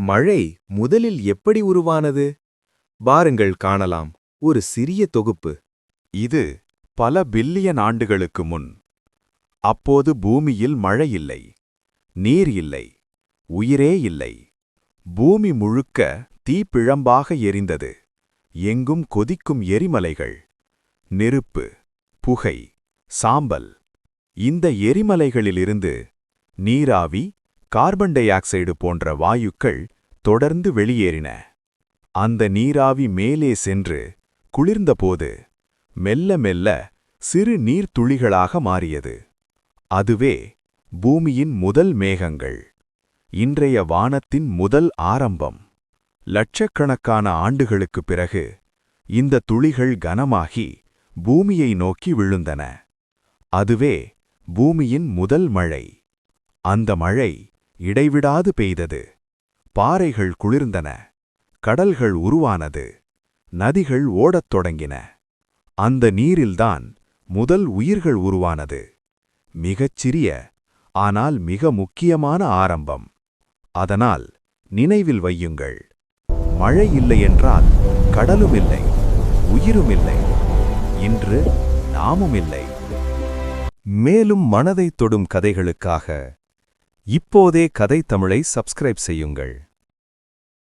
மழை முதலில் எப்படி உருவானது? வாருங்கள் காணலாம் ஒரு சிறிய தொகுப்பு. இது பல பில்லியன் ஆண்டுகளுக்கு முன். அப்போது பூமியில் மழை இல்லை, நீர் இல்லை, உயிரே இல்லை. பூமி முழுக்க தீப்பிழம்பாக எரிந்தது. எங்கும் கொதிக்கும் எரிமலைகள், நெருப்பு, புகை, சாம்பல். இந்த எரிமலைகளிலிருந்து நீராவி, கார்பன் டை ஆக்சைடு போன்ற வாயுக்கள் தொடர்ந்து வெளியேறின. அந்த நீராவி மேலே சென்று குளிர்ந்தபோது மெல்ல மெல்ல சிறு நீர்த்துளிகளாக மாறியது. அதுவே பூமியின் முதல் மேகங்கள், இன்றைய வானத்தின் முதல் ஆரம்பம். லட்சக்கணக்கான ஆண்டுகளுக்குப் பிறகு இந்த துளிகள் கனமாகி பூமியை நோக்கி விழுந்தன. அதுவே பூமியின் முதல் மழை. அந்த மழை இடைவிடாது பெய்தது. பாறைகள் குளிர்ந்தன, கடல்கள் உருவானது, நதிகள் ஓடத் தொடங்கின. அந்த நீரில்தான் முதல் உயிர்கள் உருவானது. மிகச்சிறிய, ஆனால் மிக முக்கியமான ஆரம்பம். அதனால் நினைவில் வையுங்கள், மழை இல்லையென்றால் கடலும் இல்லை, உயிரும் இல்லை. இன்று நாமும் இல்லை. மேலும் மனதைத் தொடும் கதைகளுக்காக இப்போதே கதை தமிழை சப்ஸ்கிரைப் செய்யுங்கள்.